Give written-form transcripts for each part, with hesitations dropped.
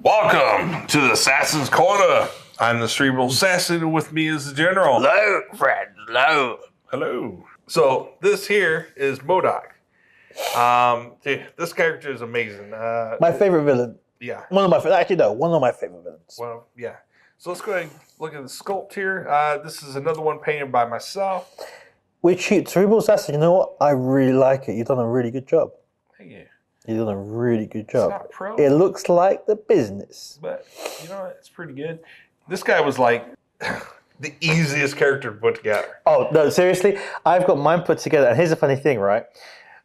Welcome to the Assassin's Corner. I'm the Cerebral Assassin, and with me is the General. Hello, friend. Hello. Hello. So this here is M.O.D.O.K. This character is amazing. My favorite villain. Yeah. One of my favorite villains. Well, yeah. So let's go ahead and look at the sculpt here. This is another one painted by myself. Which Cerebral Assassin, you know what? I really like it. You've done a really good job. Thank you. You've done a really good job. It's not pro. It looks like the business. But, you know what? It's pretty good. This guy was like the easiest character to put together. Oh, no, seriously? I've got mine put together. And here's the funny thing, right?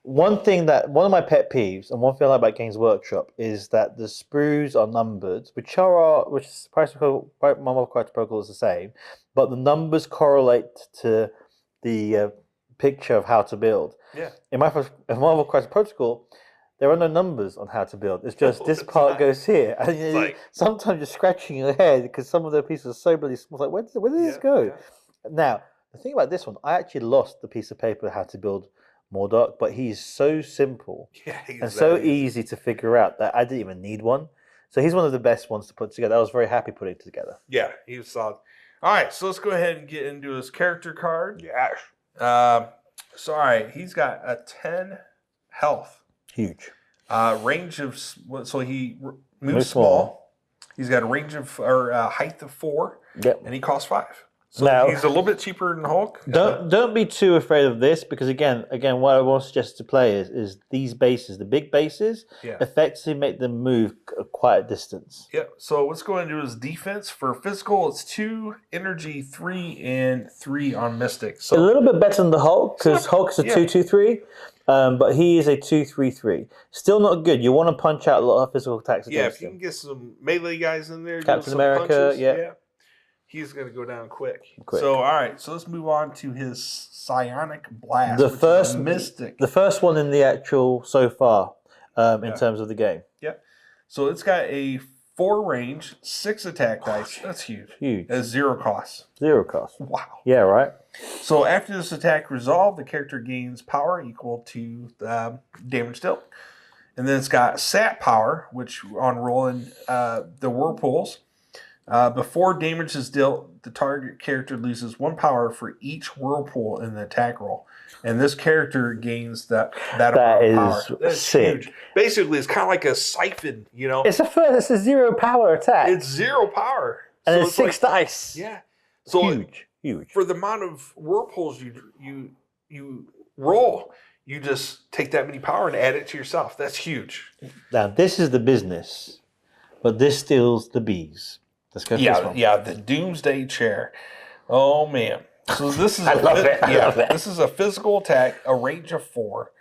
One of my pet peeves, and one thing I like about Games Workshop, is that the sprues are numbered, which is Marvel Crisis Protocol is the same, but the numbers correlate to the picture of how to build. Yeah. In Marvel Crisis Protocol, there are no numbers on how to build. It's just this part goes here, and sometimes you're scratching your head because some of the pieces are so bloody small. Like, where does this go? Yeah. Now, the thing about this one, I actually lost the piece of paper how to build M.O.D.O.K, but he's so simple and so easy to figure out that I didn't even need one. So he's one of the best ones to put together. I was very happy putting it together. Yeah, he was solid. All right, so let's go ahead and get into his character card. Yes. So, all right, he's got a 10 health. Huge. Range of, so he moves small. He's got a range of, height of 4. Yep. And he costs 5. So now, he's a little bit cheaper than Hulk. Don't be too afraid of this, because again, what I want to suggest to players is these bases, the big bases, effectively make them move quite a distance. Yep. So let's go into his defense. For physical, it's 2, energy 3, and 3 on Mystic. So a little bit better than the Hulk, because Hulk is a 2-2-3. But he is a 2-3-3. Still not good. You want to punch out a lot of physical attacks against him. Yeah, if you can get some melee guys in there, Captain America, punches, he's going to go down quick. So, all right. So let's move on to his Psionic Blast, which is a Mystic. The first one in the actual so far in terms of the game. Yeah. So it's got a 4 range, 6 attack dice. That's huge. Huge. At 0 cost. 0 cost. Wow. Yeah, right. So after this attack resolved, the character gains power equal to the damage dealt. And then it's got sap power, which on rolling the whirlpools. Before damage is dealt, the target character loses 1 power for each whirlpool in the attack roll. And this character gains that amount of power. That's sick. Huge. Basically, it's kind of like a siphon, you know? It's a 0 power attack. It's 0 power. And so it's 6 dice. Yeah. So huge. For the amount of whirlpools you roll, you just take that many power and add it to yourself. That's huge. Now, this is the business, but this steals the bees. Let's go for this one. Yeah, the Doomsday Chair. Oh, man. So this is I love it. This is a physical attack, a range of 4.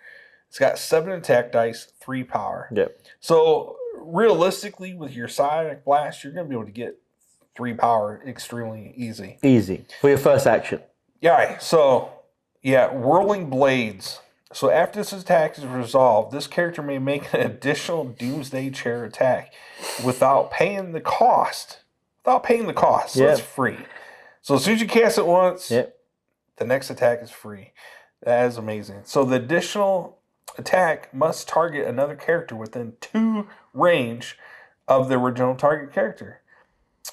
It's got 7 attack dice, 3 power. Yep. So realistically, with your Psionic Blast, you're going to be able to get 3 power extremely easy. Easy. For your first action. Yeah, so, Whirling Blades. So after this attack is resolved, this character may make an additional Doomsday Chair attack without paying the cost. So it's free. So as soon as you cast it once, the next attack is free. That is amazing. So the additional attack must target another character within 2 range of the original target character.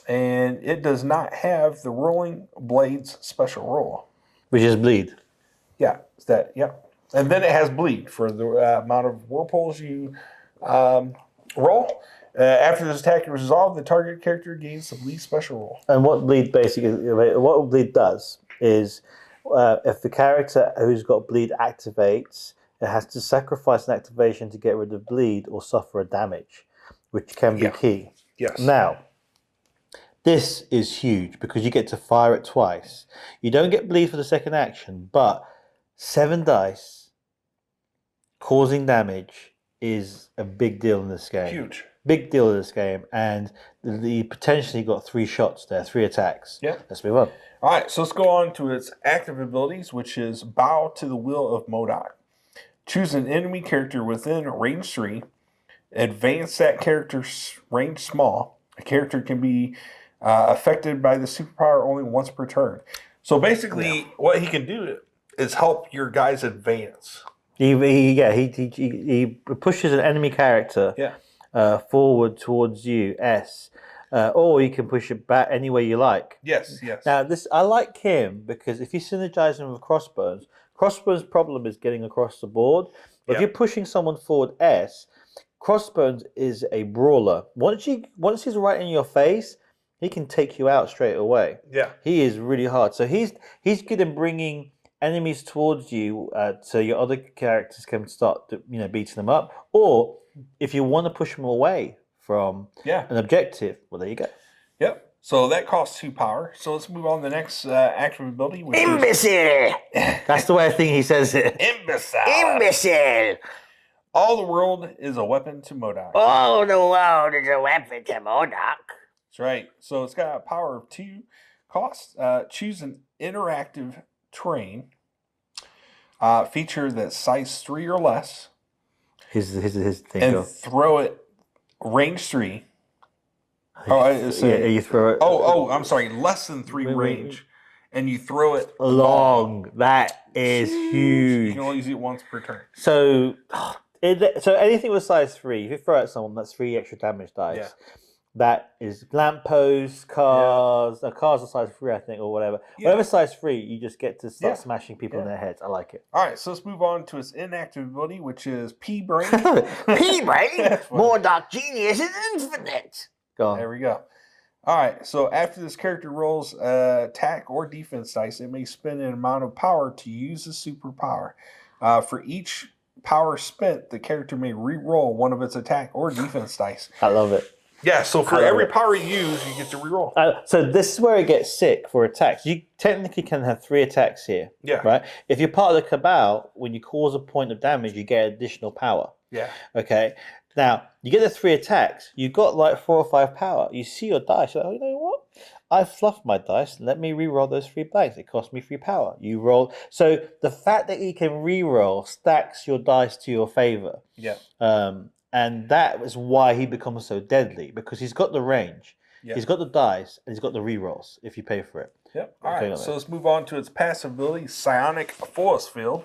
And it does not have the Whirling Blades special roll. Which is bleed. Yeah, it's that, And then it has bleed for the amount of whirlpools you roll. After this attack is resolved, the target character gains the bleed special roll. And what bleed does is if the character who's got bleed activates, it has to sacrifice an activation to get rid of bleed or suffer a damage, which can be key. Yes. Now, this is huge because you get to fire it twice. You don't get bleed for the second action, but 7 dice causing damage is a big deal in this game. Huge. Big deal in this game, and the potentially got 3 shots there, 3 attacks. Yeah. Let's move on. All right, so let's go on to its active abilities, which is Bow to the Will of M.O.D.O.K. Choose an enemy character within range 3. Advance that character's range small. A character can be affected by the superpower only once per turn. So basically, what he can do is help your guys advance. He pushes an enemy character forward towards you, S. Or you can push it back any way you like. Yes. Now, I like him because if you synergize him with Crossbones, Crossbones' problem is getting across the board. But if you're pushing someone forward S, Crossbones is a brawler. Once he's right in your face, he can take you out straight away. Yeah. He is really hard. So he's good in bringing enemies towards you, so your other characters can start beating them up. Or if you want to push them away from an objective, well, there you go. Yep. So that costs 2 power. So let's move on to the next active ability, which Imbecile! That's the way I think he says it. Imbecile! All the world is a weapon to M.O.D.O.K. All the world is a weapon to M.O.D.O.K. That's right. So it's got a power of 2 costs. Choose an interactive terrain feature that's size 3 or less. His thing. And throw it range 3. You throw it. I'm sorry. Less than 3 range. And you throw it long. That is huge. You can only use it once per turn. So anything with size 3, if you throw at someone, that's 3 extra damage dice. Yeah. That is lampposts, cars. Cars are size 3, I think, or whatever. Yeah. Whatever size 3, you just get to start smashing people in their heads. I like it. All right, so let's move on to its inactive ability, which is P-Brain. P-Brain? M.O.D.O.K. genius is infinite. Go on. There we go. All right, so after this character rolls attack or defense dice, it may spend an amount of power to use the superpower. For each power spent, the character may re-roll one of its attack or defense dice. I love it. Yeah, so for every power you use, you get to re-roll. So this is where it gets sick for attacks. You technically can have 3 attacks here. Yeah. Right? If you're part of the Cabal, when you cause a point of damage, you get additional power. Yeah. Okay? Now, you get the 3 attacks. You've got like 4 or 5 power. You see your dice. You're like, oh, you know what? I fluffed my dice. Let me re-roll those 3 blanks. It cost me 3 power. You roll. So the fact that you can re-roll stacks your dice to your favor. Yeah. And that is why he becomes so deadly, because he's got the range, he's got the dice, and he's got the re-rolls if you pay for it. Yep. All right, so let's move on to its passive ability, Psionic Forcefield.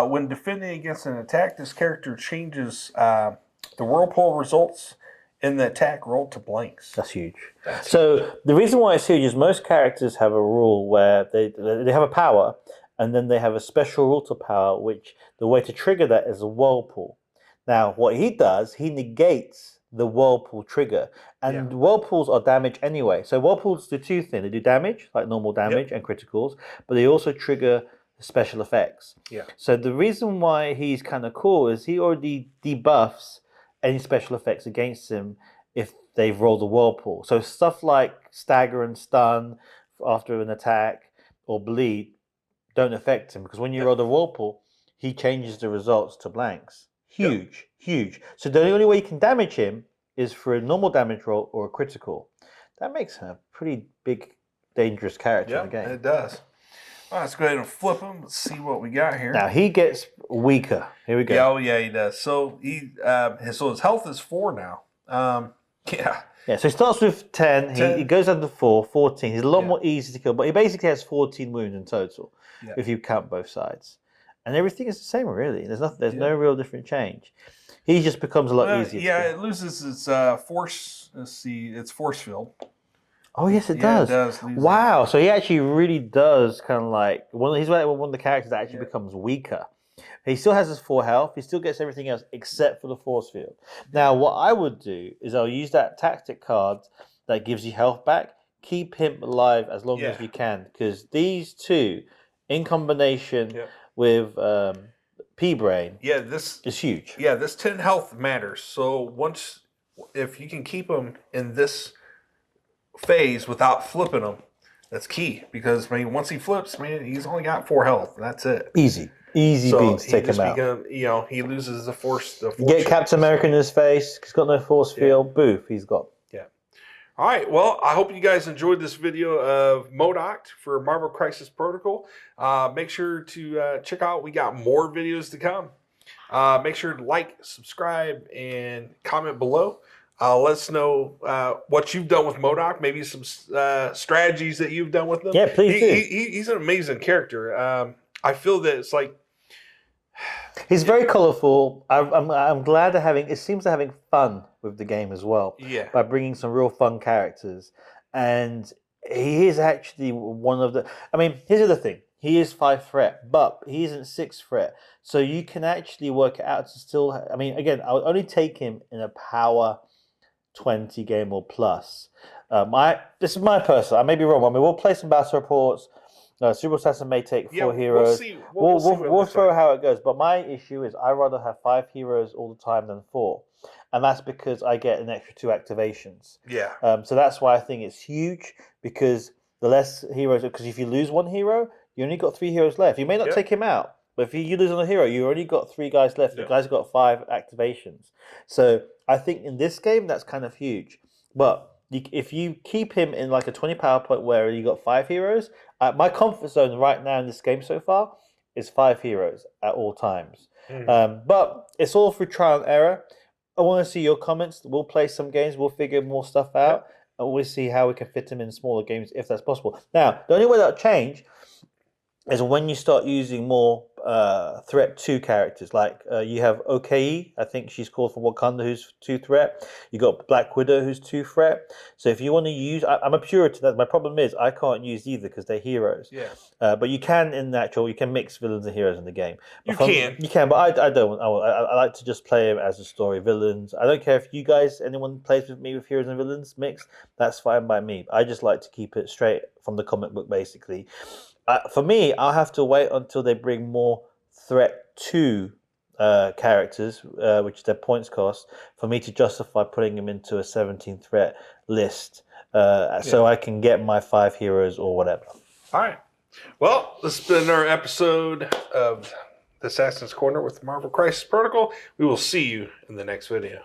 When defending against an attack, this character changes the whirlpool results in the attack roll to blanks. That's huge. So the reason why it's huge is most characters have a rule where they have a power, and then they have a special rule to power, which the way to trigger that is a whirlpool. Now, what he does, he negates the whirlpool trigger. And whirlpools are damage anyway. So whirlpools do 2 things. They do damage, like normal damage and criticals, but they also trigger special effects. Yeah. So the reason why he's kind of cool is he already debuffs any special effects against him if they've rolled a whirlpool. So stuff like stagger and stun after an attack or bleed don't affect him, because when you roll the whirlpool, he changes the results to blanks. Huge. So the only way you can damage him is for a normal damage roll or a critical. That makes him a pretty big, dangerous character in the game. It does. All right, let's go ahead and flip him. Let's see what we got here. Now he gets weaker. Here we go. Yeah, he does. So his health is 4 now. Yeah, so he starts with 10. He goes down to 4, 14. He's a lot more easy to kill, but he basically has 14 wounds in total if you count both sides. And everything is the same, really. There's no real different change. He just becomes a lot easier. Yeah, it loses its force. Let's see, it's Forcefield. Oh yes, it does. It does. Wow, so he actually really does kind of like he's one of the characters that actually becomes weaker. He still has his 4 health. He still gets everything else except for the Forcefield. Now, what I would do is I'll use that tactic card that gives you health back. Keep him alive as long as you can, because these 2, in combination with P-Brain, this is huge. Yeah, this 10 health matters. So if you can keep him in this phase without flipping him, that's key. Because once he flips, he's only got 4 health. And that's it. Easy beans to take him out. He loses the force. Get Captain America in his face. He's got no force field. Boof, he's got. All right, well, I hope you guys enjoyed this video of M.O.D.O.K for Marvel Crisis Protocol. Make sure to check out, we got more videos to come. Make sure to like, subscribe, and comment below. Let us know what you've done with M.O.D.O.K, maybe some strategies that you've done with them. Yeah, please do. He's an amazing character. I feel that it's like, He's very colourful. I'm glad they're having. It seems they're having fun with the game as well. Yeah. By bringing some real fun characters, and he is actually one of the. I mean, here's the thing. He is 5 threat, but he isn't 6 threat. So you can actually work it out to still. I mean, again, I would only take him in a power 20 game or plus. This is my personal. I may be wrong. I mean, we'll play some battle reports. Super Assassin may take 4 heroes. We'll see. We'll Throw how it goes. But my issue is I rather have 5 heroes all the time than 4, and that's because I get an extra 2 activations. Yeah. So that's why I think it's huge, because the less heroes. Because if you lose 1 hero, you only got 3 heroes left. You may not take him out, but if you lose on a hero, you only got 3 guys left. The guys have got 5 activations. So I think in this game that's kind of huge. But if you keep him in like a 20 power point where you got 5 heroes, my comfort zone right now in this game so far is 5 heroes at all times. But it's all through trial and error. I want to see your comments. We'll play some games. We'll figure more stuff out. And we'll see how we can fit them in smaller games if that's possible. Now, the only way that'll change is when you start using more threat 2 characters. Like you have O.K, I think she's called from Wakanda, who's 2 threat. You got Black Widow, who's 2 threat. So if you want to use, I'm a Puritan. My problem is I can't use either because they're heroes. Yeah. But you can you can mix villains and heroes in the game. You can, but I don't. I like to just play them as a story villains. I don't care if you guys, anyone plays with me with heroes and villains mixed. That's fine by me. I just like to keep it straight from the comic book, basically. For me, I'll have to wait until they bring more threat 2 characters, which is their points cost, for me to justify putting them into a 17 threat list, so I can get my 5 heroes or whatever. All right. Well, this has been our episode of the Assassin's Corner with Marvel Crisis Protocol. We will see you in the next video.